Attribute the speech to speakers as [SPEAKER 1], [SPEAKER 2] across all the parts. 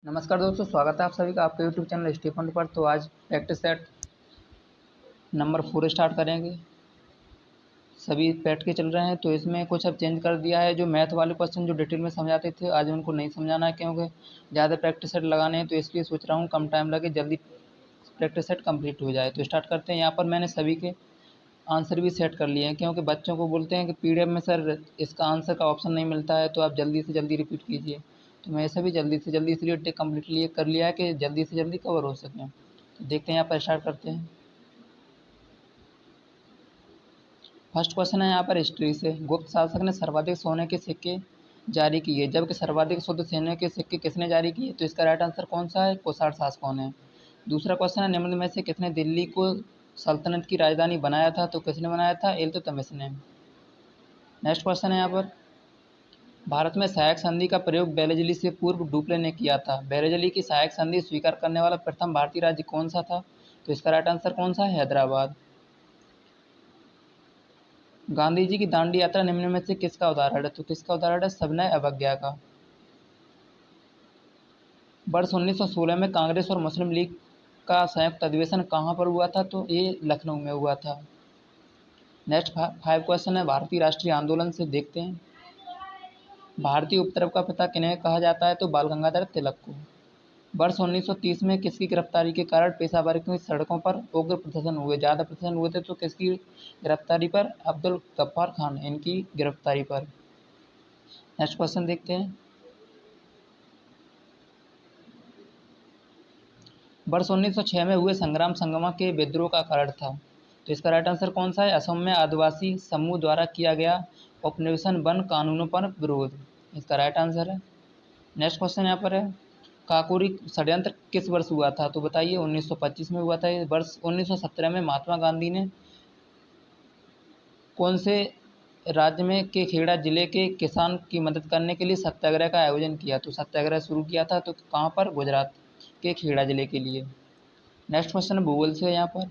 [SPEAKER 1] नमस्कार दोस्तों, स्वागत है आप सभी का आपके यूट्यूब चैनल स्टीफन पर। तो आज प्रैक्टिस सेट नंबर 4 स्टार्ट करेंगे। सभी बैठ के चल रहे हैं, तो इसमें कुछ अब चेंज कर दिया है। जो मैथ वाले क्वेश्चन जो डिटेल में समझाते थे, आज उनको नहीं समझाना है, क्योंकि ज़्यादा प्रैक्टिस सेट लगाने हैं। तो इसलिए सोच रहा हूँ कम टाइम लगे, जल्दी प्रैक्टिस सेट कंप्लीट हो जाए। तो स्टार्ट करते हैं। यहाँ पर मैंने सभी के आंसर भी सेट कर लिए हैं, क्योंकि बच्चों को बोलते हैं कि पीडीएफ में सर इसका आंसर का ऑप्शन नहीं मिलता है, तो आप जल्दी से जल्दी रिपीट कीजिए। तो मैं ऐसा भी जल्दी से जल्दी इसलिए कंप्लीट लिए कर लिया है कि जल्दी से जल्दी कवर हो सकें। तो देखते हैं, यहाँ पर स्टार्ट करते हैं। फर्स्ट क्वेश्चन है यहाँ पर हिस्ट्री से। गुप्त शासक ने सर्वाधिक सोने के सिक्के जारी किए, जबकि सर्वाधिक शुद्ध सोने के सिक्के किसने जारी किए? तो इसका राइट आंसर कौन सा है? कुषाण शासकों ने। दूसरा क्वेश्चन है, निम्न में से किसने दिल्ली को सल्तनत की राजधानी बनाया था? तो किसने बनाया था? इल्तुतमिश ने। नेक्स्ट क्वेश्चन है यहाँ पर, भारत में सहायक संधि का प्रयोग बेलेजली से पूर्व डुप्ले ने किया था। बेलेजली की सहायक संधि स्वीकार करने वाला प्रथम भारतीय राज्य कौन सा था? तो इसका राइट आंसर कौन सा है? हैदराबाद। गांधी जी की दांडी यात्रा निम्न में से किसका उदाहरण है? तो किसका उदाहरण है? सविनय अवज्ञा का। वर्ष 1916 में कांग्रेस और मुस्लिम लीग का संयुक्त अधिवेशन कहाँ पर हुआ था? तो ये लखनऊ में हुआ था। नेक्स्ट 5 क्वेश्चन है भारतीय राष्ट्रीय आंदोलन से। देखते हैं। भारतीय उपद्रव का पिता किन्हें कहा जाता है? तो बाल गंगाधर तिलक को। वर्ष 1930 में किसकी गिरफ्तारी के कारण पेशावर की सड़कों पर उग्र प्रदर्शन हुए? ज़्यादा प्रदर्शन हुए थे, तो किसकी गिरफ्तारी पर? अब्दुल गफ्फार खान, इनकी गिरफ्तारी पर। नेक्स्ट क्वेश्चन देखते हैं। वर्ष 1906 में हुए संग्राम संगमा के विद्रोह का कारण था। तो इसका राइट आंसर कौन सा है? असम में आदिवासी समूह द्वारा किया गया उपनिवेशन वन कानूनों पर विरोध, इसका राइट आंसर है। नेक्स्ट क्वेश्चन यहाँ पर है, काकोरी षड्यंत्र किस वर्ष हुआ था? तो बताइए। 1925 में हुआ था ये वर्ष। 1917 में महात्मा गांधी ने कौन से राज्य में के खेड़ा जिले के किसान की मदद करने के लिए सत्याग्रह का आयोजन किया? तो सत्याग्रह शुरू किया था, तो कहाँ पर? गुजरात के खेड़ा जिले के लिए। नेक्स्ट क्वेश्चन भूगोल से यहाँ पर,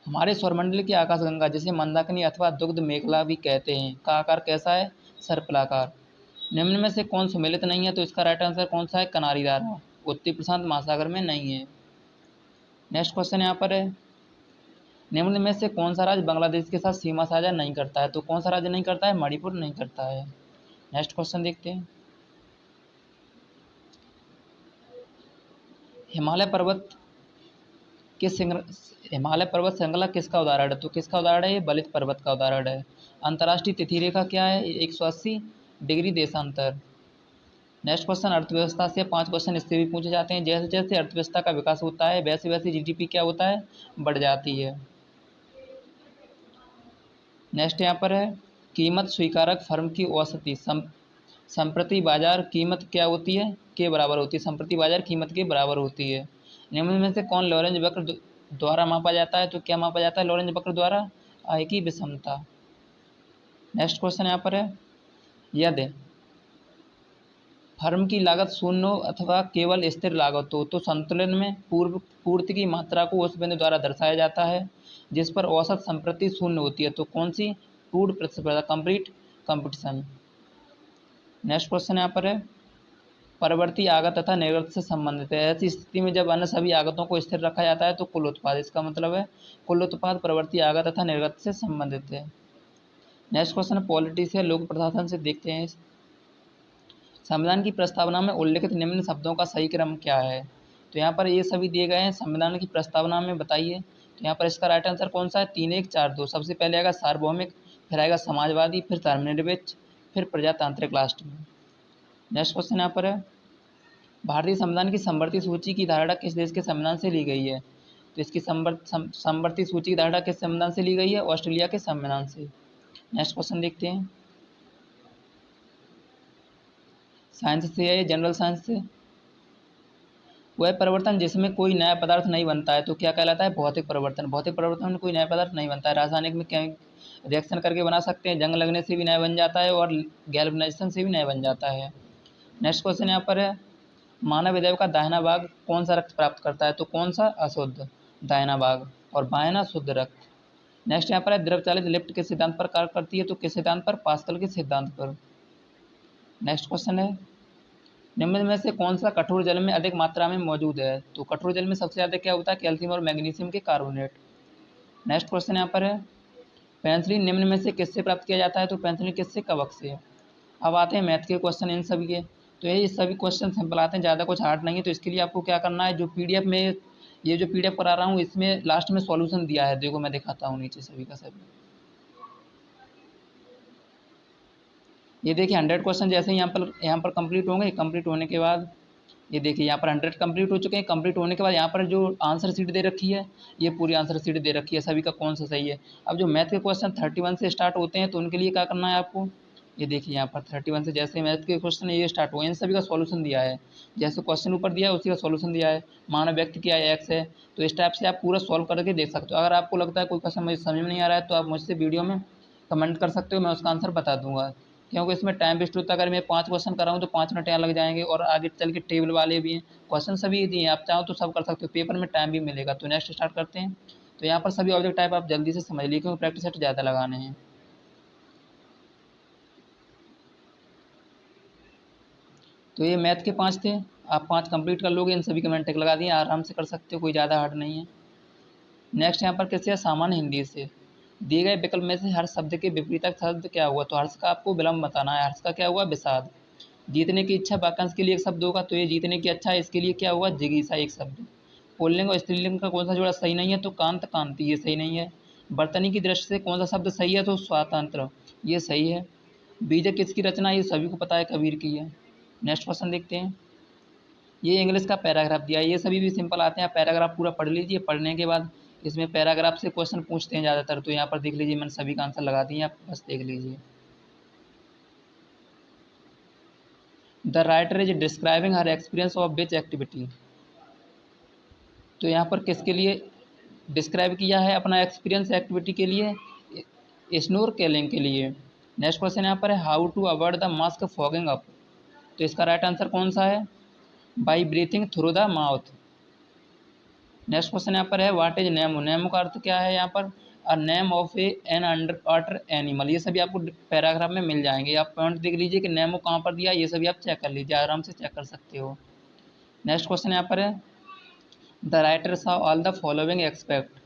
[SPEAKER 1] हमारे सौरमंडल की आकाशगंगा, जिसे मंदाकिनी अथवा दुग्ध मेखला भी कहते हैं, का आकार कैसा है? सर्पिलाकार। निम्न में से कौन सम्मिलित नहीं है? तो इसका राइट आंसर कौन सा है? कनारी धारा, उत्तरी प्रशांत महासागर में नहीं है। नेक्स्ट क्वेश्चन यहाँ पर है, निम्न में से कौन सा राज्य बांग्लादेश के साथ सीमा साझा नहीं करता है? तो कौन सा राज्य नहीं करता है? मणिपुर नहीं करता है। नेक्स्ट क्वेश्चन देखते हैं। हिमालय पर्वत हिमालय पर्वत श्रृंखला किसका उदाहरण है? तो किसका उदाहरण है? ये बलित पर्वत का उदाहरण है। अंतर्राष्ट्रीय तिथि रेखा क्या है? 180 डिग्री देशांतर। नेक्स्ट क्वेश्चन, अर्थव्यवस्था से 5 क्वेश्चन इससे भी पूछे जाते हैं। जैसे जैसे अर्थव्यवस्था का विकास होता है, वैसे वैसे जीडीपी क्या होता है? बढ़ जाती है। नेक्स्ट यहाँ पर है, कीमत स्वीकारक फर्म की औसती संप्रति बाजार कीमत क्या होती है? के बराबर होती है। संप्रति बाजार कीमत के बराबर होती है। निम्न में से कौन लॉरेंज वक्र द्वारा मापा जाता है? तो क्या मापा जाता है लॉरेंज वक्र द्वारा? आय की विषमता। नेक्स्ट क्वेश्चन यहाँ पर है, यदि फर्म की लागत शून्य अथवा केवल स्थिर लागत हो, तो संतुलन में पूर्ति की मात्रा को उस बिंदु द्वारा दर्शाया जाता है जिस पर औसत संप्रति शून्य होती है। तो कौन सी? पूर्ण प्रतिस्पर्धा, कंप्लीट कंपटीशन। नेक्स्ट क्वेश्चन यहाँ पर है, परवर्ती आगत तथा निर्गत से संबंधित है। ऐसी स्थिति में जब अन्य सभी आगतों को स्थिर रखा जाता है तो कुल उत्पाद, इसका मतलब है कुल उत्पाद परवर्ती आगत तथा निर्गत से संबंधित है। नेक्स्ट क्वेश्चन है, पॉलिटी से लोक प्रशासन से। देखते हैं। संविधान की प्रस्तावना में उल्लिखित निम्न शब्दों का सही क्रम क्या है? तो यहाँ पर ये सभी दिए गए हैं संविधान की प्रस्तावना में, बताइए। तो यहाँ पर इसका राइट आंसर कौन सा है? 3 1 4 2। सबसे पहले आएगा सार्वभौमिक, फिर आएगा समाजवादी, फिर धर्मनिरपेक्ष, फिर प्रजातांत्रिक राष्ट्र में। नेक्स्ट क्वेश्चन यहाँ पर है, भारतीय संविधान की समवर्ती सूची की धारणा किस देश के संविधान से ली गई है? तो इसकी समवर्ती सूची की धारणा किस संविधान से ली गई है? ऑस्ट्रेलिया के संविधान से। नेक्स्ट क्वेश्चन देखते हैं। साइंस से है, जनरल साइंस से। वह परिवर्तन जिसमें कोई नया पदार्थ नहीं बनता है तो क्या कहलाता है? भौतिक परिवर्तन। भौतिक परिवर्तन में कोई नया पदार्थ नहीं बनता है। रासायनिक में क्या रिएक्शन करके बना सकते हैं, जंग लगने से भी नया बन जाता है और गैल्वेनाइजेशन से भी नया बन जाता है। नेक्स्ट क्वेश्चन यहाँ पर है, मानव हृदय का दाहिना भाग कौन सा रक्त प्राप्त करता है? तो कौन सा? अशुद्ध दाहिना भाग, और बायाना शुद्ध रक्त। नेक्स्ट यहाँ पर है, द्रव चालित लिफ्ट किस सिद्धांत पर कार्य करती है? तो किस सिद्धांत पर? पास्कल के सिद्धांत पर। नेक्स्ट क्वेश्चन है, निम्न में से कौन सा कठोर जल में अधिक मात्रा में मौजूद है? तो कठोर जल में सबसे ज़्यादा क्या होता है? कैल्शियम और मैग्नीशियम के कार्बोनेट। नेक्स्ट क्वेश्चन यहाँ पर है, पेंसिलिन निम्न में से किससे प्राप्त किया जाता है? तो पेंसिलिन किससे? कवक से। अब आते हैं मैथ के क्वेश्चन इन सभी के। तो ये सभी क्वेश्चन सिंपल आते हैं, ज़्यादा कुछ हार्ड नहीं है। तो इसके लिए आपको क्या करना है, जो पीडीएफ में ये जो पीडीएफ करा रहा हूँ इसमें लास्ट में सॉल्यूशन दिया है, देखो मैं दिखाता हूँ नीचे सभी का सभी। ये देखिए 100 क्वेश्चन जैसे ही यहाँ पर कंप्लीट होंगे, कंप्लीट होने के बाद ये देखिए यहाँ पर 100 कंप्लीट हो चुके हैं। कंप्लीट होने के बाद यहाँ पर जो आंसर शीट दे रखी है, ये पूरी आंसर शीट दे रखी है सभी का कौन सा सही है। अब जो मैथ के क्वेश्चन 31 से स्टार्ट होते हैं तो उनके लिए क्या करना है आपको, ये देखिए यहाँ पर 31 से जैसे मैथ के क्वेश्चन ये स्टार्ट हुए, इन सभी का सॉल्यूशन दिया है। जैसे क्वेश्चन ऊपर दिया है उसी का सॉल्यूशन दिया है। मानव व्यक्त किया है एक्स है, तो इस टाइप से आप पूरा सॉल्व करके देख सकते हो। अगर आपको लगता है कोई क्वेश्चन मुझे समझ में नहीं आ रहा है तो आप मुझसे वीडियो में कमेंट कर सकते हो, मैं उसका आंसर बता दूंगा। क्योंकि इसमें टाइम वेस्ट होता है, अगर मैं 5 क्वेश्चन कराऊँ तो 5 मिनट यहाँ लग जाएंगे, और आगे चल के टेबल वाले भी हैं, क्वेश्चन सभी दिए हैं, आप चाहो तो सब कर सकते हो, पेपर में टाइम भी मिलेगा। तो नेक्स्ट स्टार्ट करते हैं। तो यहाँ पर सभी ऑब्जेक्ट टाइप आप जल्दी से समझ लीजिए क्योंकि प्रैक्टिस सेट ज़्यादा लगाने हैं। तो ये मैथ के 5 थे, आप 5 कंप्लीट कर लोगे, इन सभी के मैंने टिक लगा दिए, आराम से कर सकते हो, कोई ज़्यादा हार्ड नहीं है। नेक्स्ट यहाँ पर कैसे है, सामान्य हिंदी से दिए गए विकल्प में से हर शब्द के विपरीतक शब्द क्या हुआ? तो हर्ष का आपको विलंब बताना है, हर्ष का क्या हुआ? विषाद। जीतने की इच्छा वाक्यांश के लिए एक शब्द होगा, तो ये जीतने की अच्छा है, इसके लिए क्या हुआ? जिगीषा एक शब्द। पुल्लिंग और स्त्रीलिंग का कौन सा जोड़ा सही नहीं है? तो कांत कांति, ये सही नहीं है। बर्तनी की दृष्टि से कौन सा शब्द सही है? तो स्वातंत्र, ये सही है। बीजक किसकी रचना? ये सभी को पता है, कबीर की है। नेक्स्ट क्वेश्चन देखते हैं। ये इंग्लिश का पैराग्राफ दिया है, ये सभी भी सिंपल आते हैं, आप पैराग्राफ पूरा पढ़ लीजिए। पढ़ने के बाद इसमें पैराग्राफ से क्वेश्चन पूछते हैं ज़्यादातर, तो यहाँ पर देख लीजिए मैंने सभी का आंसर लगा दिए, आप बस देख लीजिए। The writer is describing her experience of which activity? तो यहाँ पर किसके लिए डिस्क्राइब किया है? अपना एक्सपीरियंस एक्टिविटी के लिए, स्नोरकेलिंग के लिए। नेक्स्ट क्वेश्चन यहाँ पर है, how to avoid the mask fogging up? तो इसका राइट आंसर कौन सा है? By breathing through the mouth. Next question यहाँ पर है, व्हाट इज नेमो? नेमो का अर्थ क्या है यहाँ पर? A name of a an under water animal. ये सभी आपको पैराग्राफ में मिल जाएंगे, आप पॉइंट देख लीजिए कि नेमो कहाँ पर दिया है, ये सभी आप चेक कर लीजिए, आराम से चेक कर सकते हो। नेक्स्ट क्वेश्चन यहाँ पर है, the writer saw all the following expect.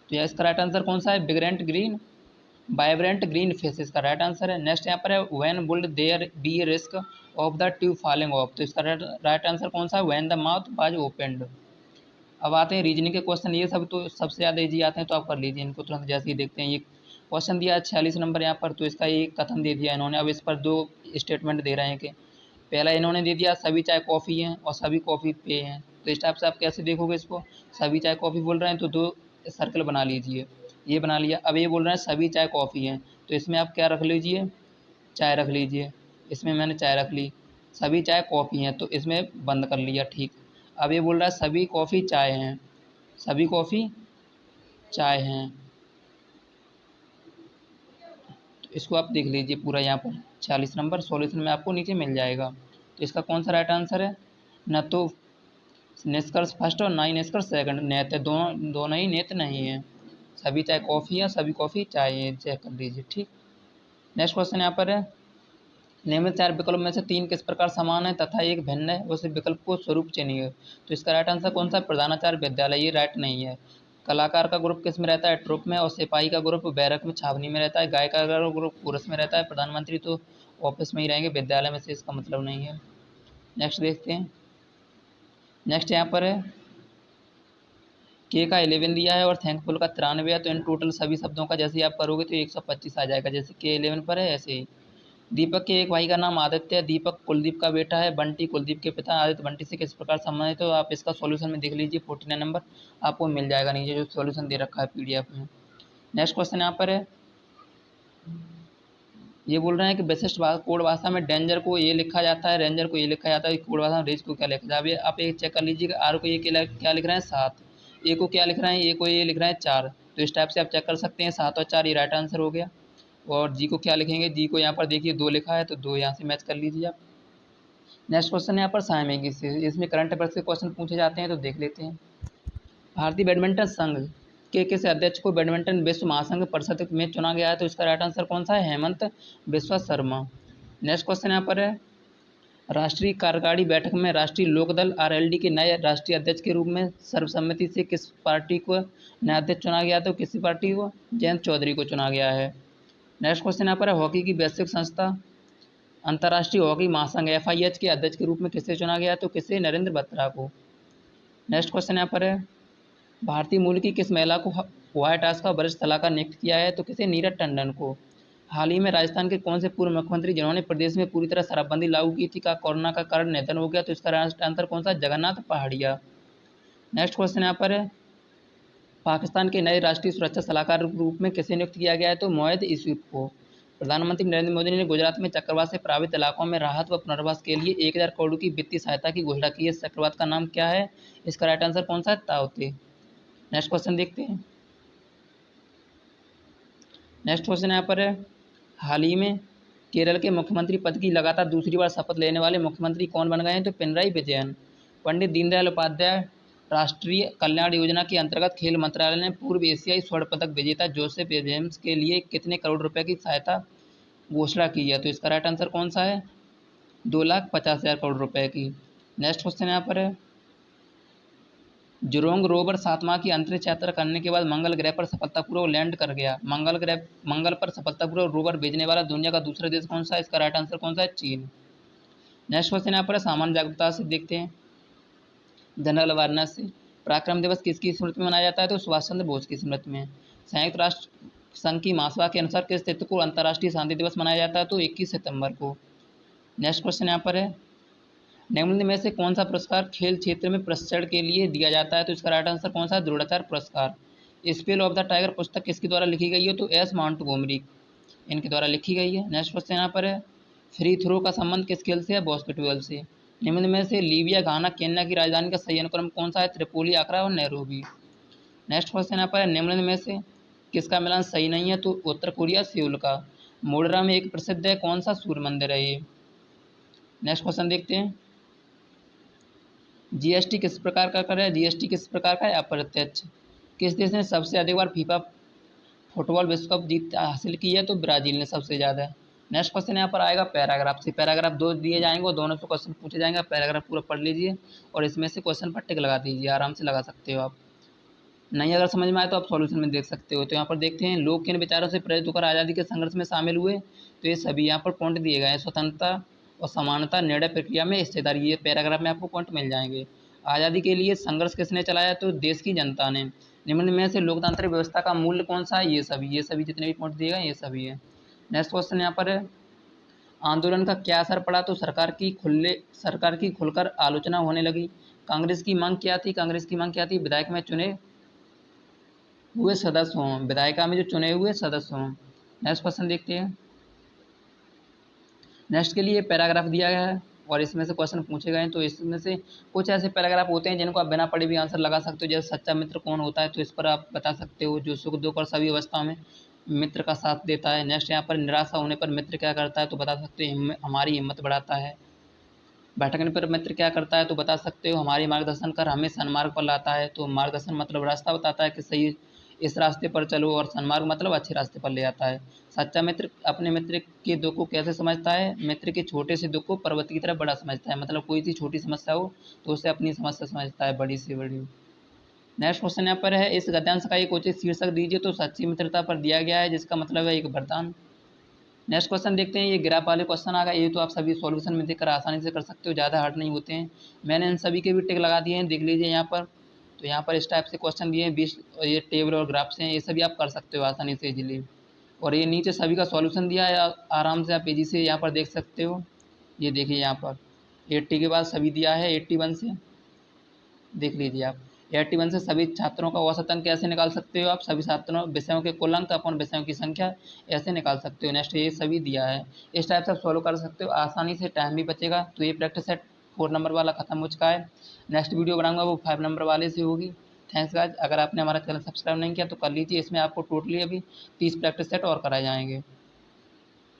[SPEAKER 1] तो यह इसका राइट आंसर कौन सा है? Vibrant green, vibrant green face इसका राइट आंसर है। नेक्स्ट यहाँ पर है, when would there be risk of the tube falling off? तो इसका राइट आंसर कौन सा है? When the mouth was opened. अब आते हैं रीजनिंग के क्वेश्चन, ये सब तो सबसे ज़्यादा इजी आते हैं, तो आप कर लीजिए इनको तुरंत। जैसे ही देखते हैं ये क्वेश्चन दिया है 46 नंबर यहाँ पर, तो इसका एक कथन दे दिया इन्होंने। अब इस पर दो स्टेटमेंट दे रहे हैं कि पहला इन्होंने दे दिया सभी चाय कॉफ़ी हैं और सभी कॉफ़ी पे हैं। तो इस टाइप से आप कैसे देखोगे इसको? सभी चाय कॉफ़ी बोल रहे हैं तो दो सर्कल बना लीजिए, ये बना लिया। अब ये बोल रहे हैं सभी चाय कॉफ़ी हैं, तो इसमें आप क्या रख लीजिए? चाय रख लीजिए, इसमें मैंने चाय रख ली। सभी चाय कॉफ़ी हैं, तो इसमें बंद कर लिया, ठीक। अब ये बोल रहा है सभी कॉफ़ी चाय हैं, सभी कॉफ़ी चाय हैं, तो इसको आप देख लीजिए पूरा, यहाँ पर 46 नंबर सॉल्यूशन में आपको नीचे मिल जाएगा। तो इसका कौन सा राइट आंसर है? न तो निष्कर्ष फर्स्ट और ना ही निष्कर्ष सेकंड, नेत है, दोनों दोनों ही नेत नहीं है। सभी चाय कॉफ़ी है, सभी कॉफ़ी चाय है, चेक कर लीजिए, ठीक। नेक्स्ट क्वेश्चन यहाँ पर है, निम्न चार विकल्प में से तीन किस प्रकार समान है तथा एक भिन्न है, उस विकल्प को स्वरूप चुनिए। तो इसका राइट आंसर कौन सा है? प्रधानाचार्य विद्यालय, ये राइट नहीं है। कलाकार का ग्रुप किस में रहता है? ट्रुप में। और सिपाही का ग्रुप बैरक में छावनी में रहता है। गायक का ग्रुप कोरस में रहता है। प्रधानमंत्री तो ऑफिस में ही रहेंगे, विद्यालय में से इसका मतलब नहीं है। नेक्स्ट देखते हैं। नेक्स्ट यहाँ पर है, के का 11 दिया है और थैंकफुल का 93 है, तो इन टोटल सभी शब्दों का जैसे ही आप करोगे तो 125 आ जाएगा, जैसे के 11 पर है ऐसे ही। दीपक के एक भाई का नाम आदित्य है, दीपक कुलदीप का बेटा है, बंटी कुलदीप के पिता, आदित्य बंटी से किस प्रकार संबंधित है? तो आप इसका सॉल्यूशन में देख लीजिए, 49 नंबर आपको मिल जाएगा नीचे जो सॉल्यूशन दे रखा है पीडीएफ में। नेक्स्ट क्वेश्चन यहाँ पर है, ये बोल रहे हैं कि विशिष्ट कोड भाषा में डेंजर को ये लिखा जाता है, रेंजर को ये लिखा जाता है, कोड भाषा में रेज को क्या लिखा जाता है? आप ये चेक कर लीजिएगा, आर को ये क्या लिख रहे हैं? 7। ए को क्या लिख रहे हैं? ए को ये लिख रहे हैं 4। तो इस टाइप से आप चेक कर सकते हैं, 7 और 4 ये राइट आंसर हो गया। और जी को क्या लिखेंगे? जी को यहाँ पर देखिए 2 लिखा है, तो 2 यहाँ से मैच कर लीजिए आप। नेक्स्ट क्वेश्चन यहाँ पर सामयिकी से, इसमें करंट अफेयर्स के क्वेश्चन पूछे जाते हैं, तो देख लेते हैं। भारतीय बैडमिंटन संघ के किस अध्यक्ष को बैडमिंटन विश्व महासंघ परिषद में चुना गया है? तो इसका राइट आंसर कौन सा है? हेमंत बिस्वा शर्मा। नेक्स्ट क्वेश्चन यहाँ पर है, राष्ट्रीय कार्यकारिणी बैठक में राष्ट्रीय लोकदल आरएलडी के नए राष्ट्रीय अध्यक्ष के रूप में सर्वसम्मति से किस पार्टी को नया अध्यक्ष चुना गया, तो किसी पार्टी को जयंत चौधरी को चुना गया है। नेक्स्ट क्वेश्चन यहाँ पर है, हॉकी की वैश्विक संस्था अंतर्राष्ट्रीय हॉकी महासंघ FIH के अध्यक्ष के रूप में किसे चुना गया, तो किसे नरेंद्र बत्रा को। नेक्स्ट क्वेश्चन यहाँ पर है, भारतीय मूल की किस महिला को व्हाइट हाउस का वरिष्ठ सलाहकार नियुक्त किया है, तो किसे नीरज टंडन को। हाल ही में राजस्थान के कौन से पूर्व मुख्यमंत्री जिन्होंने प्रदेश में पूरी तरह शराबबंदी लागू की थी का कोरोना का कारण निधन हो गया, तो इसका आंसर कौन सा, जगन्नाथ पहाड़िया। नेक्स्ट क्वेश्चन यहाँ पर है, पाकिस्तान के नए राष्ट्रीय सुरक्षा सलाहकार के रूप में किसे नियुक्त किया गया है, तो मोहित यूसुफ को। प्रधानमंत्री नरेंद्र मोदी ने गुजरात में चक्रवात से प्रभावित इलाकों में राहत व पुनर्वास के लिए 1000 करोड़ की वित्तीय सहायता की घोषणा की है। इस चक्रवात का नाम क्या है, इसका राइट आंसर कौन सा है, ताउते। नेक्स्ट क्वेश्चन देखते हैं। नेक्स्ट क्वेश्चन यहाँ पर है, हाल ही में केरल के मुख्यमंत्री पद की लगातार दूसरी बार शपथ लेने वाले मुख्यमंत्री कौन बन गए हैं, तो पिनराई विजयन। पंडित दीनदयाल उपाध्याय राष्ट्रीय कल्याण योजना के अंतर्गत खेल मंत्रालय ने पूर्व एशियाई स्वर्ण पदक विजेता जोसेफ जेम्स के लिए कितने करोड़ रुपए की सहायता घोषणा की है, तो इसका राइट आंसर कौन सा है, 2,50,000 करोड़ रुपए की। नेक्स्ट क्वेश्चन यहाँ पर है, जुरोंग रोवर 7 माह की अंतरिक्ष यात्रा करने के बाद मंगल ग्रह पर सफलतापूर्वक लैंड कर गया। मंगल पर सफलतापूर्वक रोवर भेजने वाला दुनिया का दूसरा देश कौन सा है, इसका राइट आंसर कौन सा है, चीन। नेक्स्ट क्वेश्चन यहाँ पर सामान्य जागरूकता से देखते हैं, जनरल अवेयरनेस से। पराक्रम दिवस किसकी स्मृति में मनाया जाता है, तो सुभाष चंद्र बोस की स्मृति में। संयुक्त राष्ट्र संघ की महासभा के अनुसार किस तिथि को अंतर्राष्ट्रीय शांति दिवस मनाया जाता है, तो 21 सितंबर को। नेक्स्ट क्वेश्चन यहाँ पर है, निम्न में से कौन सा पुरस्कार खेल क्षेत्र में प्रशिक्षण के लिए दिया जाता है, तो इसका राइट आंसर कौन सा है, द्रोणाचार्य पुरस्कार। स्पेल ऑफ द टाइगर पुस्तक किसके द्वारा लिखी गई है, तो एस माउंटगोमरी इनके द्वारा लिखी गई है। नेक्स्ट क्वेश्चन यहाँ पर है, फ्री थ्रो का संबंध किस खेल से है, बास्केटबॉल से। निम्न में से लीबिया, घाना, केन्या की राजधानी का सही अनुक्रम कौन सा है, त्रिपोली, आगरा और नैरोबी। नेक्स्ट क्वेश्चन यहाँ पर है, निम्न में से किसका मिलान सही नहीं है, तो उत्तर कोरिया, सेउल का। मोढेरा में एक प्रसिद्ध है कौन सा सूर्य मंदिर है ये। नेक्स्ट क्वेश्चन देखते हैं, जीएसटी किस प्रकार का कर है, जीएसटी किस प्रकार का है, अप्रत्यक्ष। किस देश ने सबसे अधिक बार फीफा फुटबॉल विश्व कप जीत हासिल की है, तो ब्राजील ने सबसे ज़्यादा। नेक्स्ट क्वेश्चन यहाँ पर आएगा पैराग्राफ से। पैराग्राफ 2 दिए जाएंगे और दोनों से क्वेश्चन पूछे जाएंगे। पैराग्राफ पूरा पढ़ लीजिए और इसमें से क्वेश्चन पर टिक लगा दीजिए, आराम से लगा सकते हो आप। नहीं अगर समझ में आए तो आप सॉल्यूशन में देख सकते हो। तो यहाँ पर देखते हैं, लोग किन विचारों से प्रेरित होकर आज़ादी के संघर्ष में शामिल हुए, तो ये सभी यहाँ पर पॉइंट दिए गए हैं। स्वतंत्रता और समानता, निर्णय प्रक्रिया में हिस्सेदारी, ये पैराग्राफ में आपको पॉइंट मिल जाएंगे। आज़ादी के लिए संघर्ष किसने चलाया, तो देश की जनता ने। निम्न में से लोकतांत्रिक व्यवस्था का मूल्य कौन सा है, ये सभी जितने भी पॉइंट दिए गए ये सभी है। नेक्स्ट क्वेश्चन यहाँ पर है, आंदोलन का क्या असर पड़ा, तो सरकार की खुलकर आलोचना होने लगी। कांग्रेस की मांग क्या थी, विधायक में चुने हुए सदस्य हों, विधायिका में जो चुने हुए सदस्य हों। नेक्स्ट क्वेश्चन देखते हैं। नेक्स्ट के लिए पैराग्राफ दिया गया है और इसमें से क्वेश्चन पूछे गए हैं। तो इसमें से कुछ ऐसे पैराग्राफ होते हैं जिनको आप बिना पढ़े भी आंसर लगा सकते हो। जैसे सच्चा मित्र कौन होता है, तो इस पर आप बता सकते हो, जो सुख दुख और सभी अवस्थाओं में मित्र का साथ देता है। नेक्स्ट यहाँ पर निराशा होने पर मित्र क्या करता है, तो बता सकते हो हमारी हिम्मत बढ़ाता है। भटकने पर मित्र क्या करता है, तो बता सकते हो हमारी मार्गदर्शन कर हमें सन्मार्ग पर लाता है। तो मार्गदर्शन मतलब रास्ता बताता है कि सही इस रास्ते पर चलो, और सन्मार्ग मतलब अच्छे रास्ते पर ले आता है। सच्चा मित्र अपने मित्र के दुख को कैसे समझता है, मित्र के छोटे से दुख को पर्वत की तरह बड़ा समझता है। मतलब कोई सी छोटी समस्या हो तो उसे अपनी समस्या समझता है, बड़ी से बड़ी। नेक्स्ट क्वेश्चन यहाँ पर है, इस गद्यांश का एक उचित शीर्षक दीजिए, तो सच्ची मित्रता पर दिया गया है, जिसका मतलब है एक वरदान। नेक्स्ट क्वेश्चन देखते हैं, ये ग्राफ वाले क्वेश्चन आ गए, ये तो आप सभी सॉल्यूशन में देखकर आसानी से कर सकते हो, ज़्यादा हार्ड नहीं होते हैं। मैंने इन सभी के भी टिक लगा दिए हैं, देख लीजिए यहाँ पर। तो यहाँ पर इस टाइप से क्वेश्चन दिए हैं, 20 ये टेबल और ग्राफ्स हैं, ये सभी आप कर सकते हो आसानी से इजीली। और ये नीचे सभी का सॉल्यूशन दिया है, आराम से आप इजी से यहाँ पर देख सकते हो। ये देखिए यहाँ पर 80 के बाद सभी दिया है, 81 से देख लीजिए आप। 81 से सभी छात्रों का औसत अंक कैसे निकाल सकते हो आप, सभी छात्रों विषयों के कुल अंक अपन विषयों की संख्या ऐसे निकाल सकते हो। नेक्स्ट ये सभी दिया है, इस टाइप से आप सॉल्व कर सकते हो आसानी से, टाइम भी बचेगा। तो ये प्रैक्टिस सेट 4 नंबर वाला खत्म हो चुका है। नेक्स्ट वीडियो बनाऊंगा वो 5 नंबर वाले से होगी। थैंक्स गाइस, अगर आपने हमारा चैनल सब्सक्राइब नहीं किया तो कर लीजिए, इसमें आपको टोटली अभी 30 प्रैक्टिस सेट और कराए जाएंगे।